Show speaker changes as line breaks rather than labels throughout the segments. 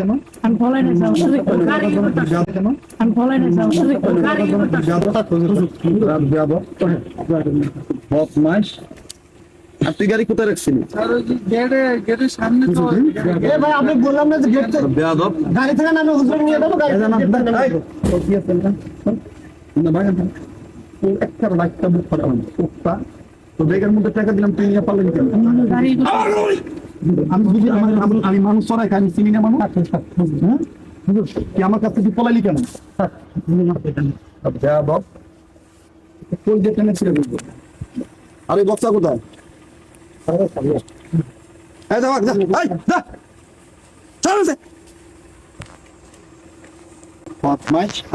I'm following it. I'm following it.
বদমাইশ আপনি গাড়ি কোথায় রাখছিলেন?
গেটের সামনে তো ভাই আপনি বললাম না যে গেট
বেয়াদব
গাড়ি থেকে নামে হুজুর নিয়ে যাবো গাড়ি
একটা লাইটটা বুক করা হলো ওটা তো ব্যাগের মধ্যে টাকা দিলাম তুই নিয়ে পারলেন কেন? আমি বুঝি আমি মানুষ চড়াই খাই, আমি চিনি না মানুষ। হ্যাঁ হুজুর কি আমার কাছে তুই পলাইলি কেন? বেয়াদব কোন যে টেনে ছিঁড়ে ফেলবো। আরে বক্সা কোথায়?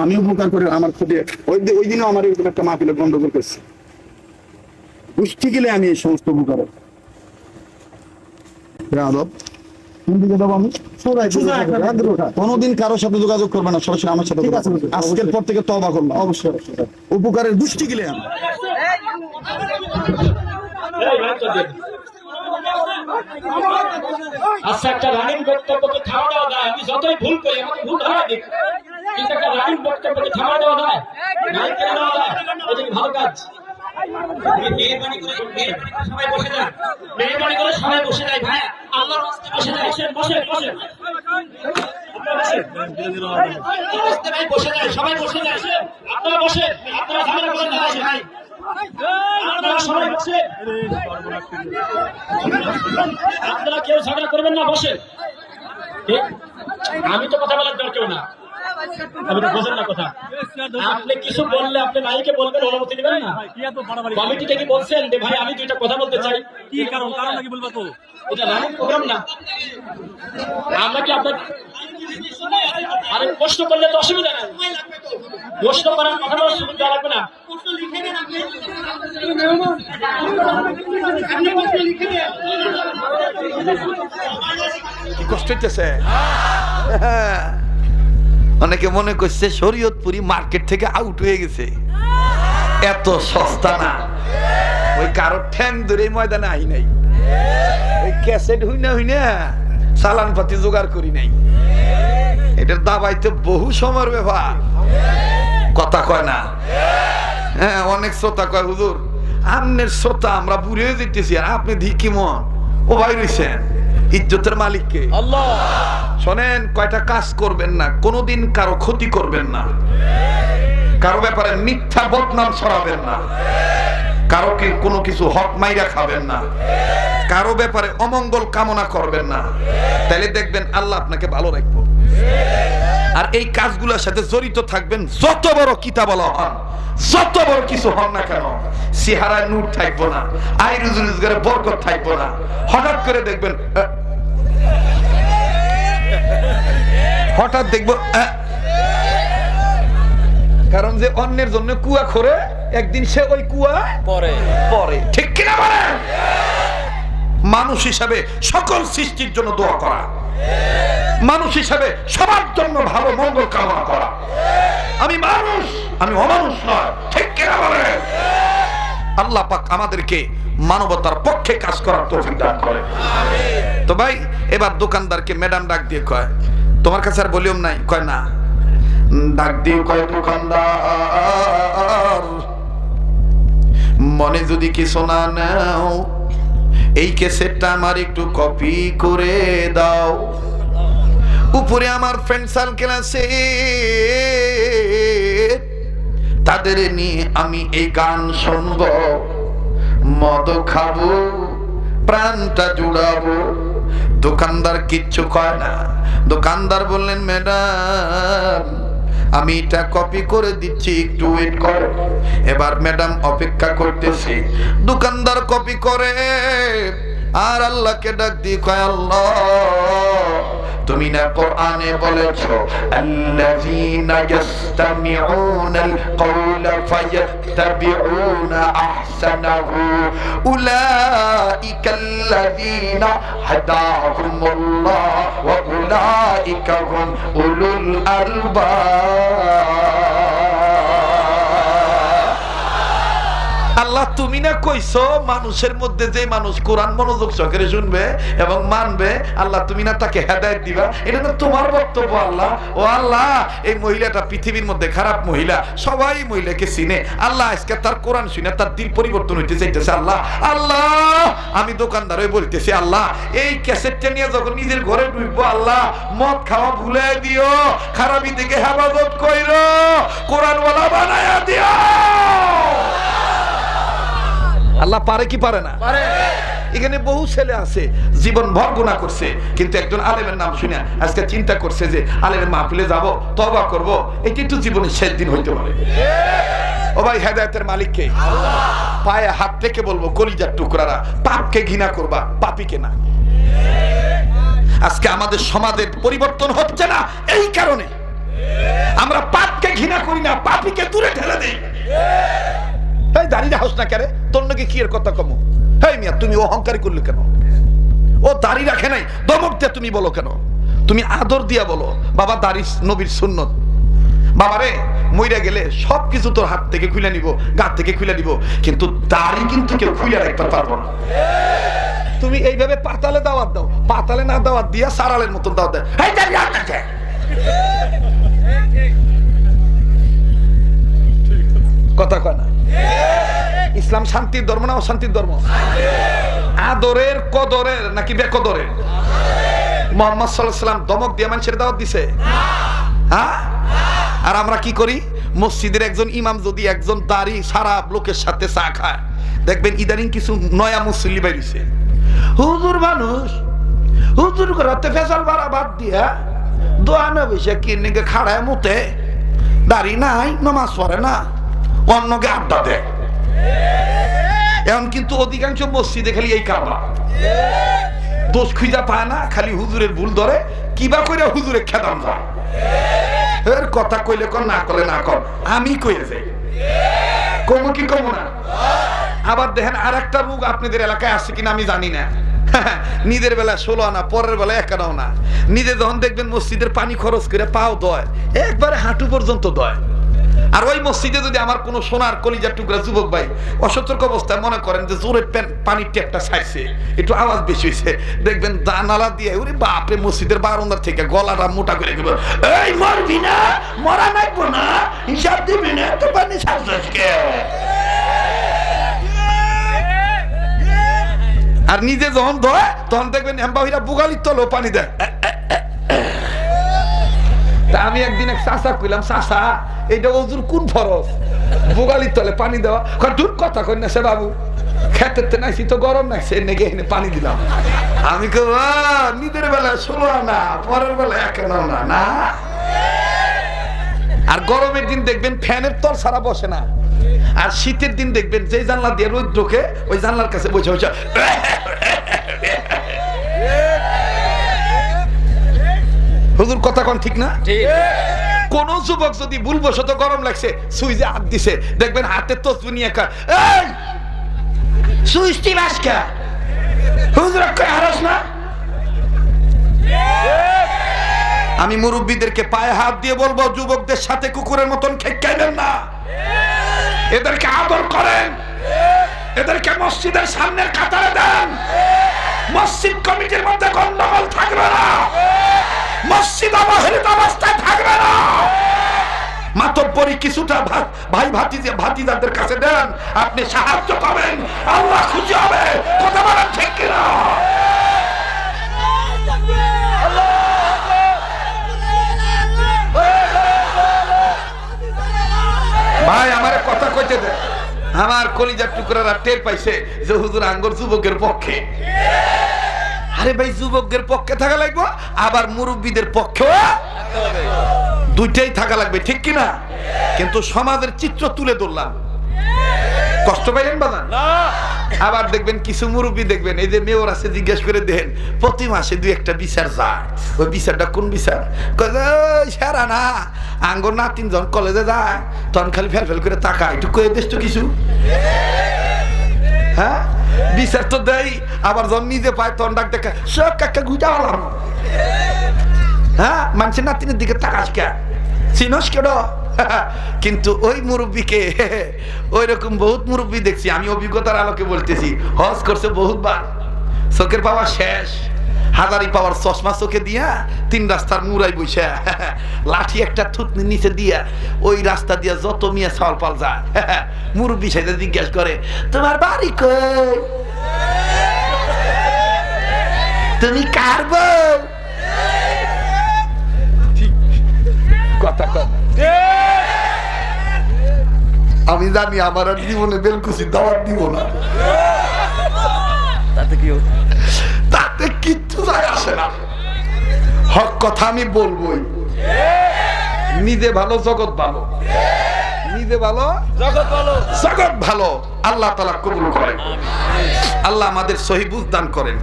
আমি উপকার করে আমার ক্ষতি ওই দিনও আমার এরকম একটা মাহফিলে গন্ডগোল করছে পুষ্টি গেলে আমি এই সমস্ত উপকার কোনদিন কারোর সাথে যোগাযোগ করবে না, সরাসরি আমার সাথে আজকের পর থেকে তওবা করলাম। অবশ্যই উপকারের দুষ্টি গেলে আমি
আচ্ছা একটা রানিং বক্তব্যকে থামা দেওয়া যায়। আমি যতই ভুল করি আমাকে ভুল ধরা দিক, কিন্তু একটা রানিং বক্তব্যকে থামা দেওয়া যায়, নাই কেন দেওয়া যায়? এটা কি ভালো কাজ? মেহরবানি করে সবাই বসে যান, মেহরবানি করে সবাই বসে যায় ভাই, আল্লাহর রাস্তায় বসে যায়, বসে বসে বসে যায়, সবাই বসে যায়, আপনারা বসে, আপনারা ঝামেলা করেন না ভাই, আপনারা সবাই বসে, আপনারা কেউ ঝগড়া করবেন না, বসে। আমি তো কথা বলার দরকার না, আমি তো বোঝেন না কথা। আপনি কিছু বললে আপনি ভাইকে বলবেন, অনুমতি দিবেন না? কমিটি থেকে বলছেন যে ভাই আমি দুইটা কথা বলতে চাই। কি কারণ? কারণ নাকি বলবো তো, এটা রানিং প্রোগ্রাম না। আমরা কি আপনার আরে প্রশ্ন করলে তো অসুবিধা নাই, প্রশ্ন করার কথা বলার সুবিধা লাগবে না।
কি কষ্ট হইতেছে? অনেকে মনে করছে শরীয়তপুরি মার্কেট থেকে আউট হয়ে গেছে, এত সস্তা না। ওই কারো ঠ্যাং ধরে ময়দানে আই নাই, ওই ক্যাসেট হইনা হইনা চালান পাতি জোগাড় করি নাই। এটার দাবাইতে বহু সময়ের ব্যাপার, কথা কয় না। হ্যাঁ অনেক শ্রোতা কয় হুজুর আমনের শ্রোতা আমরা বুড়ে যেতেছি, আর আপনি ধিকি মন ও ভাই রইছেন ইজ্জতের মালিককে আল্লাহ। শোনেন, কয়টা কাজ করবেন না, কোনোদিন কারো ক্ষতি করবেন না, কারো ব্যাপারে মিথ্যা বদনাম ছড়াবেন না, কারোকে কোনো কিছু হক মাইরা খাবেন না, কারো ব্যাপারে অমঙ্গল কামনা করবেন না, তাহলে দেখবেন আল্লাহ আপনাকে ভালো রাখবো। আর এই কাজগুলোর সাথে জড়িত থাকবেন, যত বড় কিতাবওয়ালা হন, যত বড় কিছু হন না কেন, চেহারায় নূর থাকবো না, আয় রুজি রোজগারে বরকত থাকবো না। হঠাৎ করে দেখবেন, হঠাৎ দেখবো, কারণ যে অন্যের জন্য কুয়া খোরে, একদিন সে ওই কুয়া পরে, ঠিক কিনা বলেন? মানুষ হিসাবে সকল সৃষ্টির জন্য দোয়া করা, মানুষ হিসাবে সবার জন্য ভালো মঙ্গল কামনা করা। আমি মানুষ, আমি অমানুষ নয়, ঠিক কিনা বলেন? আল্লাহ পাক আমাদেরকে মানবতার পক্ষে কাজ করার তৌফিক দান করে। তো ভাই এবার দোকানদারকে ম্যাডাম ডাক দিয়ে কয়, তোমার কাছে আর ভলিউম নাই? কয় না। ডাক দিয়ে কয়, দোকানদার মনে যদি কিছু না নাও, এই ক্যাসেটটা আমার একটু কপি করে দাও। উপরে আমার ফ্রেন্ড সার্কেল আছে, তাদের নিয়ে আমি এই গান শুনবো, মদ খাবো, প্রাণটা জুড়াবো। দোকানদার কিচ্ছু কয় না। দোকানদার বললেন, ম্যাডাম আমি এটা কপি করে দিচ্ছি, একটু ওয়েট করো। এবার ম্যাডাম অপেক্ষা করতেছি, দোকানদার কপি করে আর আল্লাহকে ডাক দিয়ে কয়, আল্লাহ তুমি না কোরআনে বলেছো, আল্লাযীনা ইয়াসতামিউনাল কওলা ফায়াত্তাবিউনা আহসানাহু উলাইকাল্লাযীনা হাদাহুমুল্লাহ ওয়া উলাইকা হুম উলুল আলবাব। আল্লাহ তুমি না কইছো মানুষের মধ্যে যে মানুষ কোরআন মনোযোগ সহকারে শুনবে এবং মানবে, আল্লাহ তুমি না তাকে হেদায়েত দিবা, এটা না তোমার বক্তব্য আল্লাহ। ও আল্লাহ, এই মহিলাটা পৃথিবীর মধ্যে খারাপ মহিলা, সবাই মহিলাকে চিনে। আল্লাহ আজকে তার কোরআন শুনে তার দিল পরিবর্তন হইতে চাইতেছে। আল্লাহ আল্লাহ আমি দোকানদার হয়ে বলতেছি, আল্লাহ এই ক্যাসেটটা নিয়ে যখন নিজের ঘরে ঢুকবো, আল্লাহ মদ খাওয়া ভুলে দিও, খারাপি থেকে হেফাজত কইরো, কোরআনওয়ালা বানায়া দিও। আল্লাহ পারে কি পারে না? এখানে বহু ছেলে আছে জীবন ভর গুনাহ করছে, কিন্তু একজন আলেমের নাম শুনে আজকে চিন্তা করছে যে আলেমের মাহফিলে যাব, তওবা করব, এটি তো জীবনের শেষ দিন হইতে পারে। ও ভাই, হেদায়েতের মালিক কে? পায়ে হাত থেকে বলবো কলিজার টুকরারা, পাপকে ঘৃণা করবা, পাপীকে না। আজকে আমাদের সমাজের পরিবর্তন হচ্ছে না এই কারণে আমরা পাপকে ঘৃণা করি না, পাপীকে দূরে ঠেলে দেই। এই দাঁড়িয়ে হাস না কেরে, তোর নাকি কি এর কথা কম? এই মিয়া, তুমি অহংকারী করলে কেন? ও দাড়ি রাখে নাই, দমক দিয়ে তুমি বলো কেন? তুমি আদর দিয়া বলো, বাবা দাড়ি নবীর সুন্নত, বাবা রে মইরা গেলে সবকিছু তোর হাত থেকে খুলে নিব, গা থেকে খুলে দিব, কিন্তু দাড়ি কিন্তু কেউ খুলে রাখতে পারবো না। তুমি এইভাবে পাতালে দাওয়াত দাও, পাতালে না দাওয়াত দিয়া সারালের মতন দাওয়াত দেয়, এই দাড়ি হাত রাখে। কথা কয় না? ইসলাম শান্তির ধর্ম না অশান্তির ধর্ম? আদরের কদরের নাকি বেকদরের? মুহাম্মদ সাল্লাল্লাহু আলাইহি ওয়াসাল্লাম দমক দিয়ে মানুষের দাওয়াত দিছে? হ্যাঁ? আর আমরা কি করি? মসজিদের একজন ইমাম যদি একজন দাড়ি সারা লোকের সাথে চা খায়, দেখবেন ইদানিং কিছু নয়া মুসল্লি বেরিয়েছে, হুজুর মানুষ, হুজুর ঘরতে ফেসাল বাড়া বাদ দিয়া দোয়ানে বসে কিনে খাড়ায় মুতে, দাড়ি নাই, নামাজ পড়ে না, অন্যকে আড্ডা দেয়। এখন কিন্তু অধিকাংশ মসজিদে খালি এই কারবার, দোষ খুঁজা পায় না, খালি হুজুরের ভুল ধরে, কিবা করে হুজুরে খেদাম যায়। এর কথা কইলে কর, না করলে না কর, আমি কইয়ে যাই, কমো কি কমো না। আবার দেখেন আর একটা রোগ আপনাদের এলাকায় আছে কিনা আমি জানি না, নিজের বেলা 16 আনা, পরের বেলা 1 আনাও না। নিজে যখন দেখবেন মসজিদের পানি খরচ করে পাও দয়, একবারে হাঁটু পর্যন্ত দয়। আর ওই মসজিদে যদি আমার কোনো সোনার কলিজার টুকরা যুবক ভাই অসতর্ক অবস্থায় মনে করেন যে জোরে পানির ট্যাপটা ছাইছে, একটু আওয়াজ বেশি হয়েছে, দেখবেন জানালা দিয়ে ওরে বাপরে মসজিদের বারান্দার থেকে গলাটা মোটা করে দেবে, এই মরবি না, মরা নাইবো না, হিসাব দিবি না, তো পানি ছাড়ছিস কে? আর নিজে যখন ধয় তখন দেখবেন এমবাহিরা বুগালির তলেও পানি দেয়। তা আমি একদিন এক চাষা কইলাম, চাষা এইটা ওজুর কোন ফরজ? বুগালির তলে পানি দেওয়া। দূর কথা কই না সে বাবু, খেতে নাইছি তো গরম নাইছে, নেগে এনে পানি দিলাম। আমি কই নিজের বেলা 16 আনা, পরের বেলা 1 আনা না না। আর গরমের দিন দেখবেন ফ্যানের তল ছাড়া বসে না, আর শীতের দিন দেখবেন যে জানলা দিয়ে রোদ ঢোকে ওই জানলার কাছে বসে বসে হুজুর কথা কোন ঠিক না? কোন যুবক যদি ভুলবশত গরম লাগছে সুইচে হাত দিছে, দেখবেন হাতের তসবি নিয়ে এই সুইচ টিপাস কে? হুজুর কই হারাস না? আমি মুরব্বীদেরকে পায়ে হাত দিয়ে বলবো, যুবকদের সাথে কুকুরের মতন খেকাইবেন না, এদেরকে আদর করেন, এদেরকে মসজিদের সামনের কাতারে দেন, মসজিদ কমিটির মধ্যে গন্ডগোল থাকবে না, মসজিদ অবহেলিত অবস্থায় থাকবে না। মাতব্বরি কিছুটা ভাই ভাতিজাদের কাছে দেন, আপনি সাহায্য পাবেন, আল্লাহ খুশি হবে। কথা বলেন ঠিক কিনা? ভাই আমার কথা কইতে দেন, আমার কলিজার টুকরারা টের পাইছে যে হুজুর আঙ্গুর যুবকের পক্ষে। আরে ভাই, যুবকদের পক্ষে থাকা লাগবে, আবার মুরব্বীদের পক্ষেও দুইটাই থাকা লাগবে, ঠিক কিনা? কিন্তু সমাজের চিত্র তুলে ধরলাম, কষ্ট পাইলেন বাজান? আবার দেখবেন কিছু মুরব্বী দেখবেন এই যে মেয়র আছে, জিজ্ঞেস করে দেখেন প্রতি মাসে 2-1টা বিচার যায়। ওই বিচারটা কোন বিচার? সারা না আঙ্গর না 3 জন কলেজে যায়, তখন খালি ফেল করে টাকা একটু কয়ে দিস তো কিছু। হ্যাঁ, বিচার তো দেয়, আবার যখন নিজে পায় তখন ডাক দেখা সব কাকা গুজা হলাম। হ্যাঁ, মানুষের নাতিনের দিকে তাকাস কে? চিনস কেন? কিন্তু ওই মুরব্বীকে ওই রকম বহুত মুরব্বী দেখছি আমি, অভিজ্ঞতার আলোকে বলতেছি। হজ করছে বহুতবার, চোখের পাওয়া শেষ, হাজারি পাওয়ার চশমা চোখে দিয়া 3 রাস্তার মুরাই বইসা লাঠি একটা থুতনি নিচে দিয়া ওই রাস্তা দিয়া যত মিয়া চাল পাল যায় মুরব্বী সাথে জিজ্ঞাসা করে, তোমার বাড়ি কই, তুমি কার বউ? কথা কথা আমি জানি আমার আর জীবনে বেলকুচি দাওয়াত দিব না, তাতে কিচ্ছু যায় আসে না। হক কথা আমি বলবোই। নিজে ভালো জগৎ ভালো, নিজে ভালো জগৎ ভালো, জগৎ ভালো। আল্লাহ তাআলা কবুল করেন, আল্লাহ আমাদের সহি বুঝ দান করেন।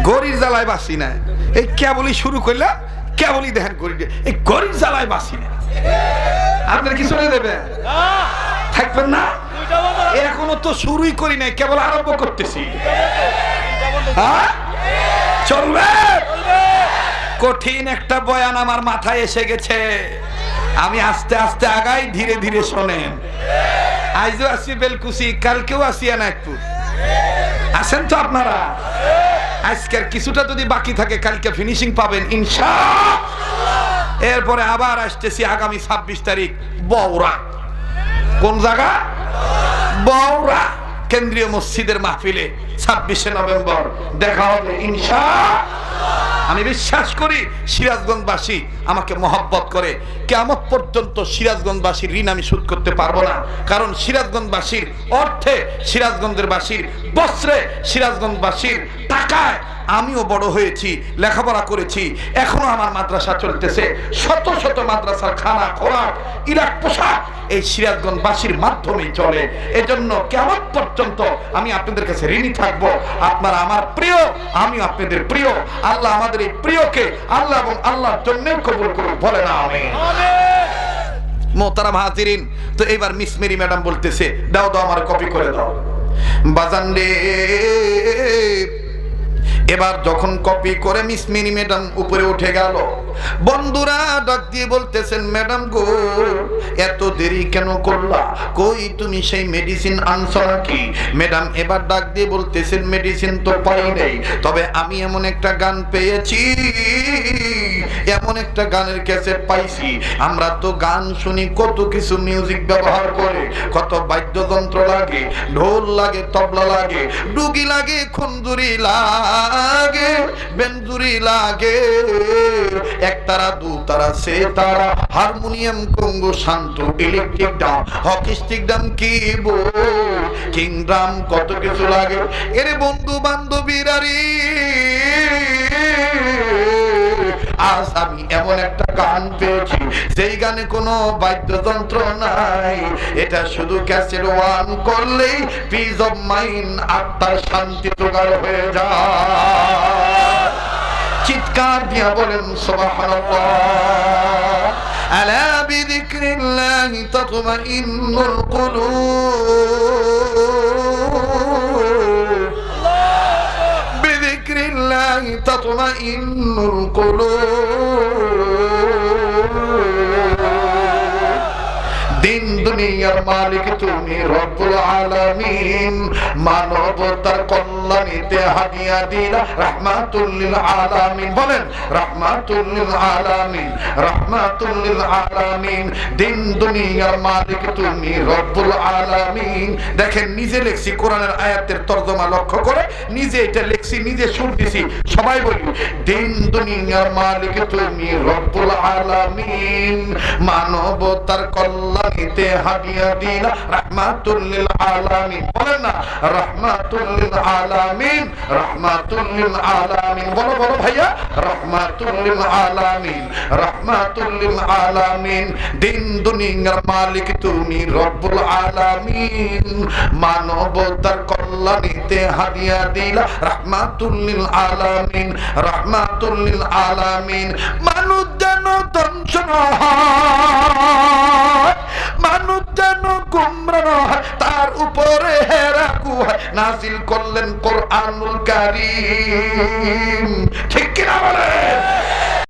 গরির জ্বালায় বাসি না, এই কেবলই শুরু করলাম, কেবলই দেখেন গরিব, এই গরিব জ্বালায় বাসি না। আপনার কি চলে দেবে থাকবেন না? এখনো তো শুরুই করি নাই, কেবল আরম্ভ করতেছি। হ্যাঁ চলবে। কঠিন একটা বয়ান আমার মাথায় এসে গেছে, আমি আস্তে আস্তে আগাই, ধীরে ধীরে শোনেন। আজও আসি বেলকুচি, কালকেও আসি এনায়তপুর, আসেন তো আপনারা। আজকের কিছুটা যদি বাকি থাকে কালকে ফিনিশিং পাবেন ইনশাআল্লাহ। এরপরে আবার আসতেছি আগামী 26 তারিখ বৌরা। কোন জায়গা? বৌরা কেন্দ্রীয় মসজিদের মাহফিলে 26শে নভেম্বর দেখা হবে ইনশাআল্লাহ। আমি বিশ্বাস করি সিরাজগঞ্জবাসী আমাকে মহব্বত করে, কিয়ামত পর্যন্ত সিরাজগঞ্জবাসীর ঋণ আমি শোধ করতে পারবো না। কারণ সিরাজগঞ্জবাসীর অর্থে, সিরাজগঞ্জের বাসীর বস্ত্রে, সিরাজগঞ্জবাসীর টাকায় আমিও বড় হয়েছি, লেখাপড়া করেছি, এখনো আমার মাদ্রাসা চলতেছে। শত শত মাদ্রাসার খানা খোরাক, ইরাক পোশাক এই সিরাজগঞ্জবাসীর মাধ্যমেই চলে। এজন্য কিয়ামত পর্যন্ত আমি আপনাদের কাছে ঋণী থাকবো। আপনারা আমার প্রিয়, আমি আপনাদের প্রিয়। আল্লাহ আমাদের এই প্রিয়কে আল্লাহ এবং আল্লাহর জন্য কবুল করুন, বলে না আমিন। মোহতারাম হাজিরিন, তো এবার মিস মেরি ম্যাডাম বলতেছে, দাও দাও আমার কপি করে দাও। বাজান রে, এবার যখন কপি করে মিস মিনি ম্যাডাম উপরে উঠে গেল, বন্ধুরা ডাক দিয়ে বলতেছেন, ম্যাডাম গো এত দেরি কেন করলা, কই তুমি সেই মেডিসিন আনছো নাকি? ম্যাডাম এবার ডাক দিয়ে বলতেছেন, মেডিসিন তো পাই নাই, তবে আমি এমন একটা গান পেয়েছি, এমন একটা গানের ক্যাসেট পাইছি। আমরা তো গান শুনি, কত কিছু মিউজিক ব্যবহার করে, কত বাদ্যযন্ত্র লাগে, ঢোল লাগে, তবলা লাগে, ডুগি লাগে, খুনজুরি লাগে, বেঞ্জুরি লাগে, একতারা, দুতারা, সেতারা, হারমোনিয়াম, কঙ্গো, শান্ত, electric drum, hockey stick drum, keyboard, king drum, কত কিছু লাগে। এর বন্ধু বান্ধবীরা রে, আজ আমি এমন একটা গান পেয়েছি, যেই গানে কোনো বাদ্যযন্ত্র নাই, এটা শুধু ক্যাসেট ওয়ান করলেই পিস অফ মাইন্ড, আত্মার শান্তি জোগাড় হয়ে যায়। চিৎকার দিয়া বলেন সুবহানাল্লাহ। আলা বিযিকরিল্লাহি তাতমাইন্নুল কুলুব, বিযিকরিল্লাহি তাতমাইন্নুল কুলুব। দিন দুনিয়ার মালিক তুমি রব্বুল আলামিন, মানবতার কল্যাণীতে হাদিয়া দিলা রাহমাতুল লিল আলামিন। বলেন রাহমাতুল লিল আলামিন, রাহমাতুল লিল আলামিন। দিন দুনিয়ার মালিক তুমি রব্বুল আলামিন। দেখেন নিজে লিখছি, কোরআনের আয়াতের তরজমা লক্ষ্য করে নিজে এটা লিখছি, নিজে সুর দিছি। সবাই বলি, দিন দুনিয়ার মালিক তুমি রব্বুল আলামিন, মানবতার কল্যাণীতে হাদিয়া দিলা রাহমাতুল লিল আলামিন। বলেন না রাহমাতুল লিল আলামিন, রাহমাতুল লিল আলামিন। বলো বলো ভাইয়া, রাহমাতুল লিল আলামিন, রাহমাতুল লিল আলামিন। দিন দুনিয়ার মালিক তুমি রব্বুল আলামিন, মানবতার কল্যাণীতে হাদিয়া দিলা রাহমাতুল লিল আলামিন, রাহমাতুল লিল আলামিন। মানুষ যেন ধ্বংস না হয়, মানুষ যেন গুমরাহ না হয়, তার উপরে হেরাকু হয় নাজিল করলেন কোরআনুল কারীম। ঠিক কিনা বলেন?